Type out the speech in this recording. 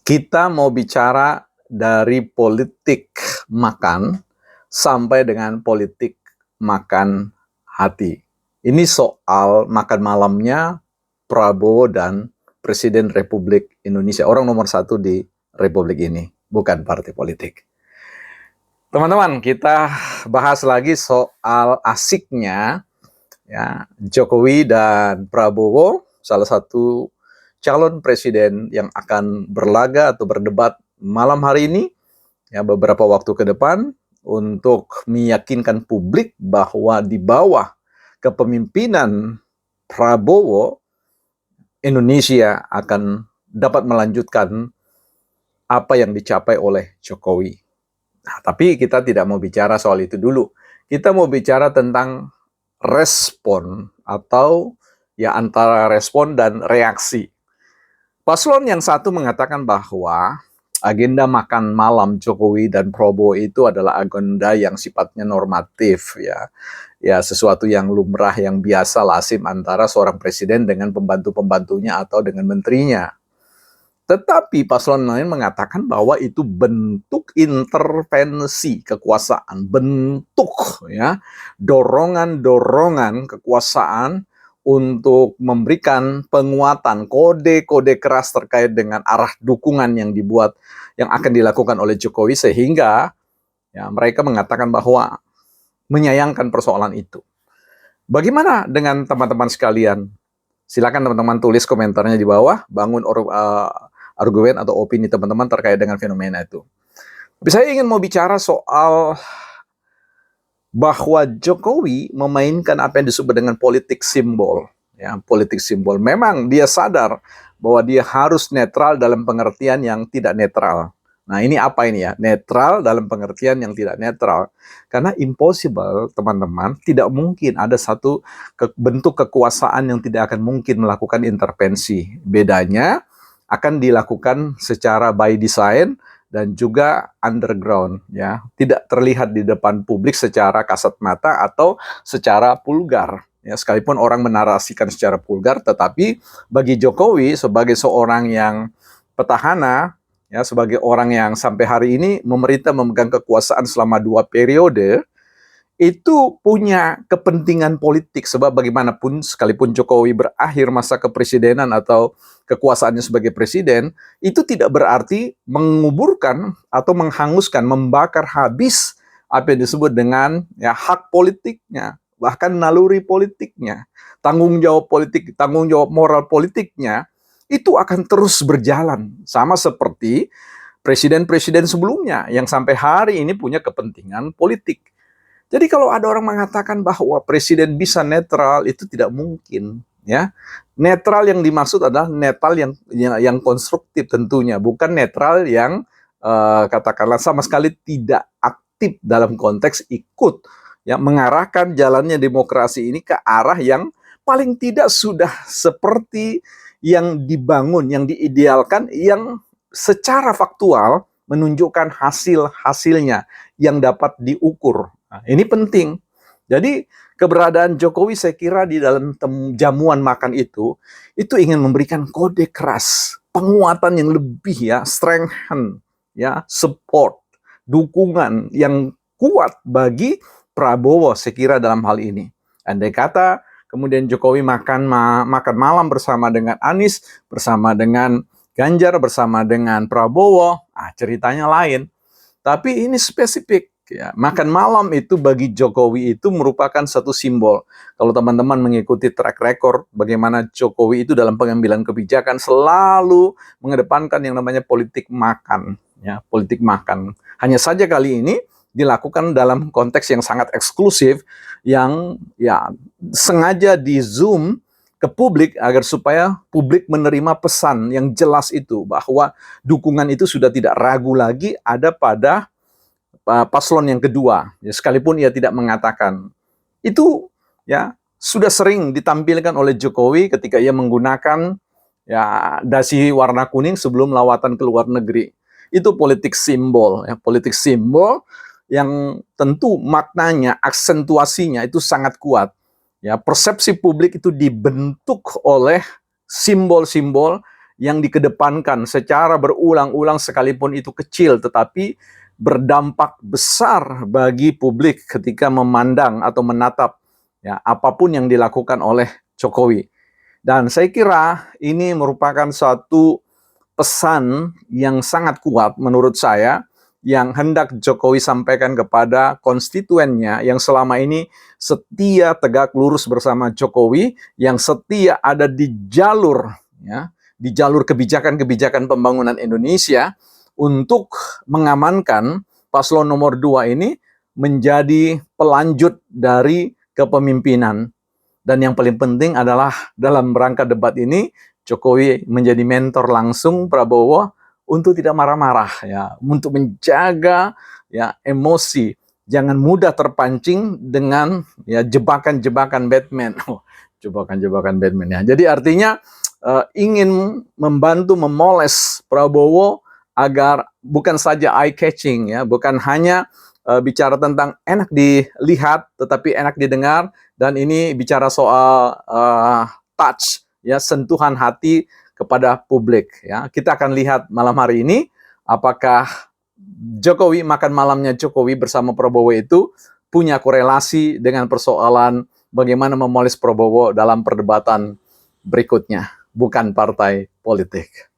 Kita mau bicara dari politik makan sampai dengan politik makan hati. Ini soal makan malamnya Prabowo dan Presiden Republik Indonesia. Orang nomor satu di Republik ini, bukan partai politik. Teman-teman, kita bahas lagi soal asiknya ya Jokowi dan Prabowo, salah satu calon presiden yang akan berlaga atau berdebat malam hari ini ya beberapa waktu ke depan untuk meyakinkan publik bahwa di bawah kepemimpinan Prabowo Indonesia akan dapat melanjutkan apa yang dicapai oleh Jokowi. Nah, tapi kita tidak mau bicara soal itu dulu. Kita mau bicara tentang respon atau ya antara respon dan reaksi. Paslon yang satu mengatakan bahwa agenda makan malam Jokowi dan Prabowo itu adalah agenda yang sifatnya normatif ya. Ya sesuatu yang lumrah, yang biasa lazim antara seorang presiden dengan pembantu-pembantunya atau dengan menterinya. Tetapi paslon lain mengatakan bahwa itu bentuk intervensi kekuasaan, bentuk ya dorongan-dorongan kekuasaan untuk memberikan penguatan kode-kode keras terkait dengan arah dukungan yang dibuat yang akan dilakukan oleh Jokowi sehingga ya mereka mengatakan bahwa menyayangkan persoalan itu. Bagaimana dengan teman-teman sekalian? Silakan teman-teman tulis komentarnya di bawah, bangun argumen atau opini teman-teman terkait dengan fenomena itu. Tapi saya ingin mau bicara soal bahwa Jokowi memainkan apa yang disebut dengan politik simbol. Ya, politik simbol. Memang dia sadar bahwa dia harus netral dalam pengertian yang tidak netral. Nah ini apa ini ya? Netral dalam pengertian yang tidak netral. Karena impossible teman-teman, tidak mungkin ada satu bentuk kekuasaan yang tidak akan mungkin melakukan intervensi. Bedanya akan dilakukan secara by design dan juga underground ya, tidak terlihat di depan publik secara kasat mata atau secara vulgar. Ya, sekalipun orang menarasikan secara vulgar, tetapi bagi Jokowi sebagai seorang yang petahana, ya sebagai orang yang sampai hari ini memerintah memegang kekuasaan selama 2 periode, itu punya kepentingan politik sebab bagaimanapun sekalipun Jokowi berakhir masa kepresidenan atau kekuasaannya sebagai presiden, itu tidak berarti menguburkan atau menghanguskan, membakar habis apa yang disebut dengan ya hak politiknya, bahkan naluri politiknya, tanggung jawab politik, tanggung jawab moral politiknya itu akan terus berjalan sama seperti presiden-presiden sebelumnya yang sampai hari ini punya kepentingan politik. Jadi kalau ada orang mengatakan bahwa presiden bisa netral, itu tidak mungkin, ya. Netral yang dimaksud adalah netral yang konstruktif tentunya, bukan netral yang katakanlah sama sekali tidak aktif dalam konteks ikut ya mengarahkan jalannya demokrasi ini ke arah yang paling tidak sudah seperti yang dibangun, yang diidealkan, yang secara faktual menunjukkan hasil-hasilnya yang dapat diukur. Nah, ini penting. Jadi keberadaan Jokowi saya kira di dalam jamuan makan itu ingin memberikan kode keras, penguatan yang lebih ya, strengthen, ya, support, dukungan yang kuat bagi Prabowo saya kira dalam hal ini. Andai kata kemudian Jokowi makan malam bersama dengan Anies, bersama dengan Ganjar, bersama dengan Prabowo, ceritanya lain. Tapi ini spesifik. Ya, makan malam itu bagi Jokowi itu merupakan satu simbol. Kalau teman-teman mengikuti track record bagaimana Jokowi itu dalam pengambilan kebijakan selalu mengedepankan yang namanya politik makan, ya, politik makan. Hanya saja kali ini dilakukan dalam konteks yang sangat eksklusif yang ya sengaja di zoom ke publik agar supaya publik menerima pesan yang jelas itu bahwa dukungan itu sudah tidak ragu lagi ada pada paslon yang kedua, ya, sekalipun ia tidak mengatakan. Itu ya sudah sering ditampilkan oleh Jokowi ketika ia menggunakan ya dasi warna kuning sebelum lawatan ke luar negeri. Itu politik simbol, ya, politik simbol yang tentu maknanya, aksentuasinya itu sangat kuat. Ya, persepsi publik itu dibentuk oleh simbol-simbol yang dikedepankan secara berulang-ulang sekalipun itu kecil, tetapi berdampak besar bagi publik ketika memandang atau menatap ya apapun yang dilakukan oleh Jokowi. Dan saya kira ini merupakan suatu pesan yang sangat kuat menurut saya yang hendak Jokowi sampaikan kepada konstituennya yang selama ini setia tegak lurus bersama Jokowi, yang setia ada di jalur ya, di jalur kebijakan-kebijakan pembangunan Indonesia untuk mengamankan paslon nomor 2 ini menjadi pelanjut dari kepemimpinan. Dan yang paling penting adalah dalam rangka debat ini Jokowi menjadi mentor langsung Prabowo untuk tidak marah-marah ya, untuk menjaga ya emosi, jangan mudah terpancing dengan ya jebakan-jebakan Batman. Jebakan-jebakan Batman ya. Jadi artinya ingin membantu memoles Prabowo agar bukan saja eye catching ya, bukan hanya bicara tentang enak dilihat tetapi enak didengar, dan ini bicara soal touch ya, sentuhan hati kepada publik ya. Kita akan lihat malam hari ini apakah Jokowi, makan malamnya Jokowi bersama Prabowo itu punya korelasi dengan persoalan bagaimana memoles Prabowo dalam perdebatan berikutnya, bukan partai politik.